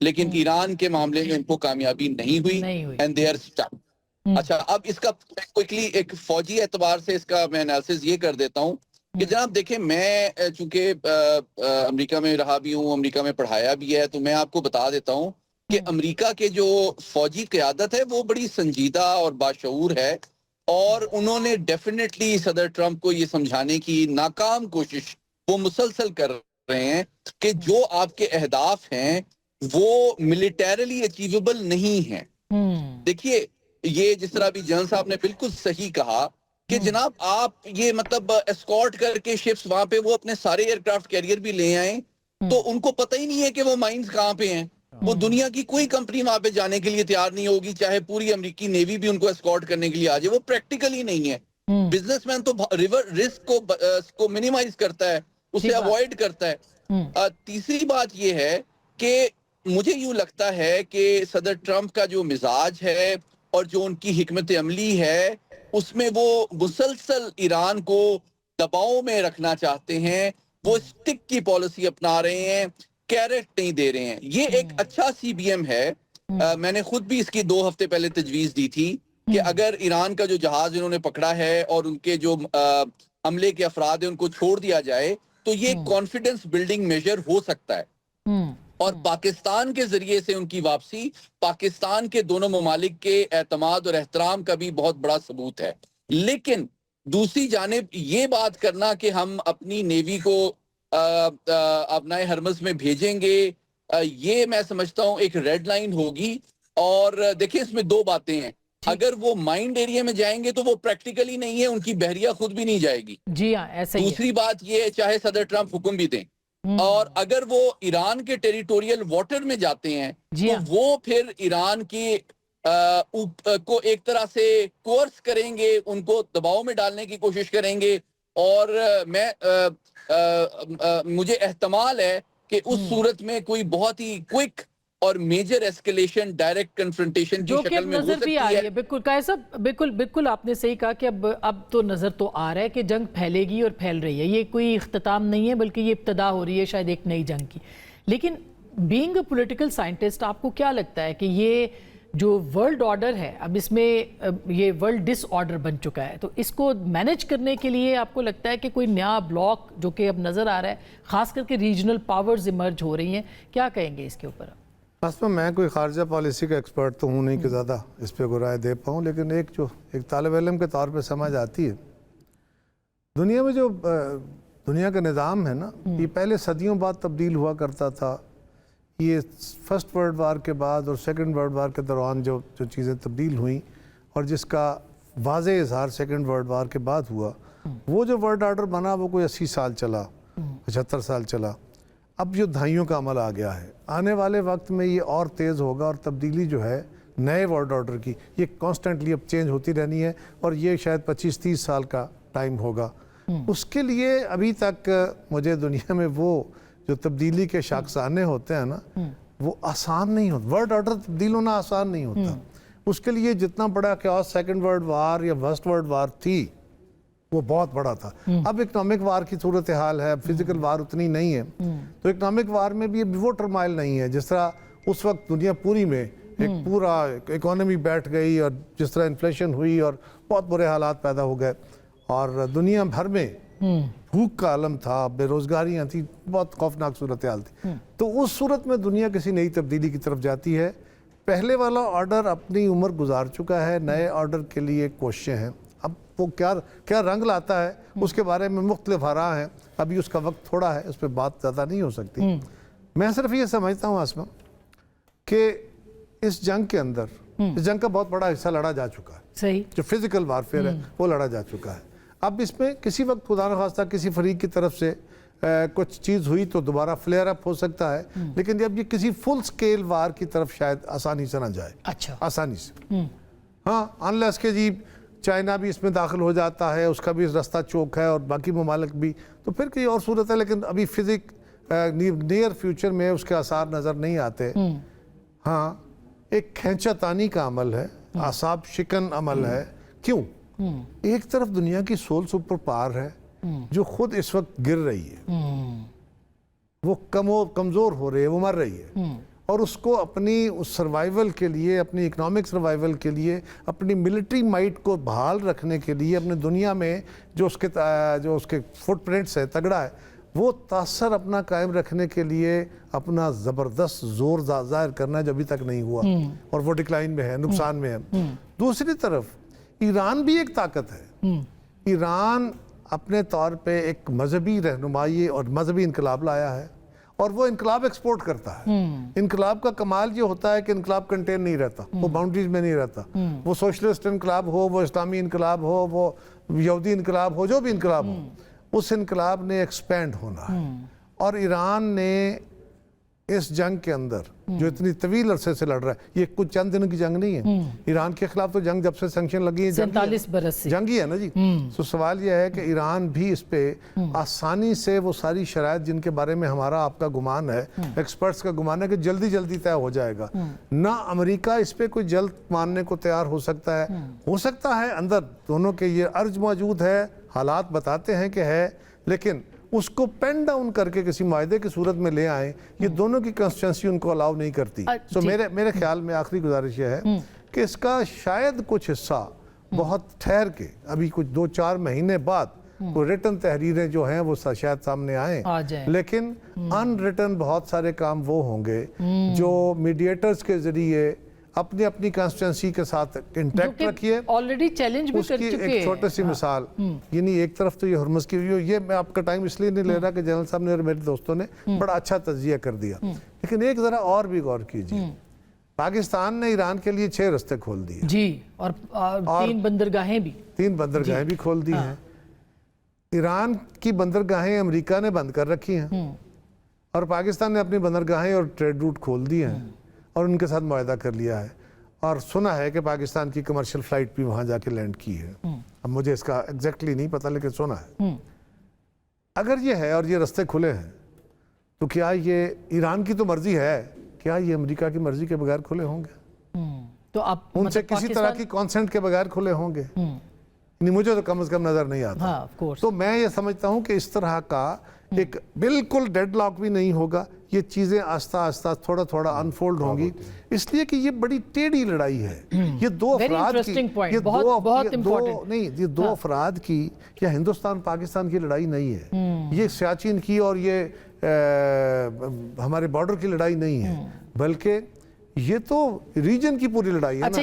لیکن ایران کے معاملے میں ان کو کامیابی نہیں ہوئی اینڈ دے آر اسٹک. اچھا اب اس کا کوئکلی ایک فوجی اعتبار سے اس کا میں انالیسس یہ کر دیتا ہوں کہ جناب دیکھیں میں چونکہ امریکہ میں رہا بھی ہوں, امریکہ میں پڑھایا بھی ہے, تو میں آپ کو بتا دیتا ہوں کہ امریکہ کے جو فوجی قیادت ہے وہ بڑی سنجیدہ اور باشعور ہے, اور انہوں نے ڈیفینیٹلی صدر ٹرمپ کو یہ سمجھانے کی ناکام کوشش وہ مسلسل کر رہے ہیں کہ جو آپ کے اہداف ہیں وہ ملیٹریلی اچیویبل نہیں ہیں. دیکھیے یہ جس طرح بھی جنرل صاحب نے بالکل صحیح کہا کہ جناب آپ یہ مطلب اسکارٹ کر کے شپس وہاں پہ وہ اپنے سارے ایئر کرافٹ کیریئر بھی لے آئیں تو ان کو پتہ ہی نہیں ہے کہ وہ مائنز کہاں پہ ہیں. وہ دنیا کی کوئی کمپنی وہاں پہ جانے کے لیے تیار نہیں ہوگی, چاہے پوری امریکی نیوی بھی ان کو اسکارٹ کرنے کے لیے آ جائے, وہ پریکٹیکل ہی نہیں ہے. بزنس مین تو رسک کو منیمائز کرتا ہے, اسے اوائڈ کرتا ہے. تیسری بات یہ ہے کہ مجھے یوں لگتا ہے کہ صدر ٹرمپ کا جو مزاج ہے اور جو ان کی حکمت عملی ہے اس میں وہ مسلسل ایران کو دباؤ میں رکھنا چاہتے ہیں. وہ اسٹک کی پالیسی اپنا رہے ہیں, کیرٹ نہیں دے رہے ہیں. یہ ایک اچھا سی بی ایم ہے. میں نے خود بھی اس کی 2 ہفتے پہلے تجویز دی تھی کہ اگر ایران کا جو جہاز انہوں نے پکڑا ہے اور ان کے جو عملے کے افراد ہیں ان کو چھوڑ دیا جائے تو یہ کانفیڈنس بلڈنگ میجر ہو سکتا ہے, اور پاکستان کے ذریعے سے ان کی واپسی پاکستان کے دونوں ممالک کے اعتماد اور احترام کا بھی بہت بڑا ثبوت ہے. لیکن دوسری جانب یہ بات کرنا کہ ہم اپنی نیوی کو ابنائے ہرمز میں بھیجیں گے, یہ میں سمجھتا ہوں ایک ریڈ لائن ہوگی. اور دیکھیں اس میں 2 باتیں ہیں, اگر وہ مائنڈ ایریا میں جائیں گے تو وہ پریکٹیکلی نہیں ہے, ان کی بحریہ خود بھی نہیں جائے گی. جی ہاں ایسا ہی ہے. دوسری بات یہ ہے چاہے صدر ٹرمپ حکم بھی دیں, اور اگر وہ ایران کے ٹیریٹوریل واٹر میں جاتے ہیں تو وہ پھر ایران کی کو ایک طرح سے کورس کریں گے, ان کو دباؤ میں ڈالنے کی کوشش کریں گے. اور مجھے احتمال ہے کہ اس صورت میں کوئی بہت ہی کوئک اور میجر ایسکیلیشن ڈائریکٹ کنفرنٹیشن کی شکل میں ہو سکتی ہے. جو کہ نظر بھی آ رہی ہے. بالکل قائد صاحب بالکل آپ نے صحیح کہا کہ اب تو نظر تو آ رہا ہے کہ جنگ پھیلے گی اور پھیل رہی ہے. یہ کوئی اختتام نہیں ہے بلکہ یہ ابتدا ہو رہی ہے شاید ایک نئی جنگ کی. لیکن بینگ اے پولیٹیکل سائنٹسٹ آپ کو کیا لگتا ہے کہ یہ جو ورلڈ آرڈر ہے اب اس میں یہ ورلڈ ڈس آرڈر بن چکا ہے, تو اس کو مینیج کرنے کے لیے آپ کو لگتا ہے کہ کوئی نیا بلاک جو کہ اب نظر آ رہا ہے, خاص کر کے ریجنل پاورز ایمرج ہو رہی ہیں, کیا کہیں گے اس کے اوپر؟ اصل میں کوئی خارجہ پالیسی کا ایکسپرٹ تو ہوں نہیں کہ زیادہ اس پہ کوئی رائے دے پاؤں, لیکن ایک طالب علم کے طور پہ سمجھ آتی ہے. دنیا میں جو دنیا کا نظام ہے نا, یہ پہلے صدیوں بعد تبدیل ہوا کرتا تھا. یہ فرسٹ ورلڈ وار کے بعد اور سیکنڈ ورلڈ وار کے دوران جو چیزیں تبدیل ہوئیں اور جس کا واضح اظہار سیکنڈ ورلڈ وار کے بعد ہوا, وہ جو ورلڈ آرڈر بنا وہ کوئی 80 سال چلا, 75 سال چلا. اب جو دہائیوں کا عمل آ گیا ہے, آنے والے وقت میں یہ اور تیز ہوگا, اور تبدیلی جو ہے نئے ورلڈ آرڈر کی یہ کانسٹنٹلی اب چینج ہوتی رہنی ہے, اور یہ شاید 25-30 سال کا ٹائم ہوگا. اس کے لیے ابھی تک مجھے دنیا میں وہ جو تبدیلی کے شاخسانے ہوتے ہیں نا وہ آسان نہیں ہوتا. ورلڈ آرڈر تبدیل ہونا آسان نہیں ہوتا. اس کے لیے جتنا بڑا کیوس سیکنڈ ورلڈ وار یا فرسٹ ورلڈ وار تھی وہ بہت بڑا تھا. اب اکنامک وار کی صورتحال ہے, فزیکل وار اتنی نہیں ہے, تو اکنامک وار میں بھی وہ ٹرمائل نہیں ہے جس طرح اس وقت دنیا پوری میں ایک پورا اکانومی بیٹھ گئی, اور جس طرح انفلیشن ہوئی اور بہت برے حالات پیدا ہو گئے, اور دنیا بھر میں بھوک کا عالم تھا, بے روزگاریاں تھیں, بہت خوفناک صورتحال تھی. تو اس صورت میں دنیا کسی نئی تبدیلی کی طرف جاتی ہے. پہلے والا آرڈر اپنی عمر گزار چکا ہے, نئے آرڈر کے لیے کوششیں ہیں. اب وہ کیا رنگ لاتا ہے اس کے بارے میں مختلف آراء ہیں, ابھی اس کا وقت تھوڑا ہے, اس پہ بات زیادہ نہیں ہو سکتی. میں صرف یہ سمجھتا ہوں آسما کہ اس جنگ کے اندر اس جنگ کا بہت بڑا حصہ لڑا جا چکا ہے. صحیح. جو فزیکل وارفیئر ہے وہ لڑا جا چکا ہے. اب اس میں کسی وقت خدا نخواستہ کسی فریق کی طرف سے کچھ چیز ہوئی تو دوبارہ فلیئر اپ ہو سکتا ہے, لیکن جب یہ کسی فل سکیل وار کی طرف شاید آسانی سے نہ جائے. اچھا, آسانی سے. ہاں, انلیس کہ جی چائنا بھی اس میں داخل ہو جاتا ہے, اس کا بھی رستہ چوک ہے, اور باقی ممالک بھی, تو پھر کوئی اور صورت ہے. لیکن ابھی نیئر فیوچر میں اس کے آثار نظر نہیں آتے. ہاں, ایک کھینچا تانی کا عمل ہے, اعصاب شکن عمل ہے. کیوں؟ ایک طرف دنیا کی سول سپر پاور ہے جو خود اس وقت گر رہی ہے, وہ کمزور ہو رہی ہے, وہ مر رہی ہے, اور اس کو اپنی سروائیول کے لیے، اپنی اکنامک سروائیول کے لیے، اپنی ملٹری مائٹ کو بحال رکھنے کے لیے، اپنے دنیا میں جو اس کے فٹ پرنٹس ہے تگڑا ہے، وہ تاثر اپنا قائم رکھنے کے لیے اپنا زبردست زور ظاہر کرنا جو ابھی تک نہیں ہوا، اور وہ ڈکلائن میں ہے، نقصان میں ہے۔ دوسری طرف ایران بھی ایک طاقت ہے۔ ایران اپنے طور پہ ایک مذہبی رہنمائی اور مذہبی انقلاب لایا ہے، اور وہ انقلاب ایکسپورٹ کرتا ہے۔ انقلاب کا کمال یہ ہوتا ہے کہ انقلاب کنٹین نہیں رہتا، وہ باؤنڈریز میں نہیں رہتا، وہ سوشلسٹ انقلاب ہو، وہ اسلامی انقلاب ہو، وہ یہودی انقلاب ہو، جو بھی انقلاب ہو، اس انقلاب نے ایکسپینڈ ہونا ہے۔ اور ایران نے اس جنگ کے اندر جو اتنی طویل عرصے سے لڑ رہا ہے، یہ کچھ چند دن کی جنگ نہیں ہے۔ ایران کے خلاف تو جنگ جب سے سینکشن لگی ہے 47 برس سے جنگ ہی ہے نا جی۔ تو سوال یہ ہے کہ ایران بھی اس پہ آسانی سے وہ ساری شرائط جن کے بارے میں ہمارا آپ کا گمان ہے، ایکسپرٹس کا گمان ہے کہ جلدی جلدی طے ہو جائے گا، نہ امریکہ اس پہ کوئی جلد ماننے کو تیار ہو سکتا ہے۔ اندر دونوں کے یہ ارج موجود ہے، حالات بتاتے ہیں کہ ہے، لیکن اس کو پین ڈاؤن کر کے کسی معاہدے کی صورت میں لے آئیں، یہ دونوں کی کانسٹیٹنسی ان کو الاؤ نہیں کرتی۔ سو میرے خیال میں آخری گزارش یہ ہے کہ اس کا شاید کچھ حصہ بہت ٹھہر کے ابھی کچھ 2-4 مہینے بعد کوئی ریٹن تحریریں جو ہیں وہ شاید سامنے آئیں، لیکن ان ریٹن بہت سارے کام وہ ہوں گے جو میڈیٹرز کے ذریعے اپنی اپنی کانسٹیٹنسی کے ساتھ انٹیکٹ رکھیے۔ آلریڈی چیلنج بھی اس کر کی چکے ایک ہیں۔ چھوٹی سی مثال، یعنی ایک طرف تو یہ ہرمز کی یہ میں آپ کا ٹائم اس لیے نہیں لے رہا کہ جنرل صاحب نے اور میرے دوستوں نے بڑا اچھا تجزیہ کر دیا، لیکن ایک ذرا اور بھی غور کیجیے، پاکستان نے ایران کے لیے 6 رستے کھول دیے جی، اور 3 بندرگاہیں بھی 3 بندرگاہیں بھی کھول دی ہیں۔ ایران کی بندرگاہیں امریکہ نے بند کر رکھی ہیں، اور پاکستان نے اپنی بندرگاہیں اور ٹریڈ روٹ کھول دی ہیں اور ان کے ساتھ معاہدہ کر لیا ہے، اور سنا ہے کہ پاکستان کی کمرشل فلائٹ بھی وہاں جا کے لینڈ کی ہے۔ اب مجھے اس کا ایگزیکٹلی نہیں پتا، لیکن سنا ہے۔ اگر یہ ہے اور یہ رستے کھلے ہیں تو کیا یہ ایران کی تو مرضی ہے، کیا یہ امریکہ کی مرضی کے بغیر کھلے ہوں گے؟ تو آپ ان سے کسی طرح کی کانسنٹ کے بغیر کھلے ہوں گے؟ نہیں، مجھے تو کم از کم نظر نہیں آتا۔ تو میں یہ سمجھتا ہوں کہ اس طرح کا ایک بالکل ڈیڈ لاک بھی نہیں ہوگا، یہ چیزیں آہستہ آہستہ تھوڑا تھوڑا انفولڈ ہوں گی، اس لیے کہ یہ بڑی ٹیڑھی لڑائی ہے۔ یہ دو افراد کی یا ہندوستان پاکستان کی لڑائی نہیں ہے، یہ سیاچن کی اور یہ ہمارے بارڈر کی لڑائی نہیں ہے، بلکہ یہ تو ریجن کی پوری لڑائی ہے نا۔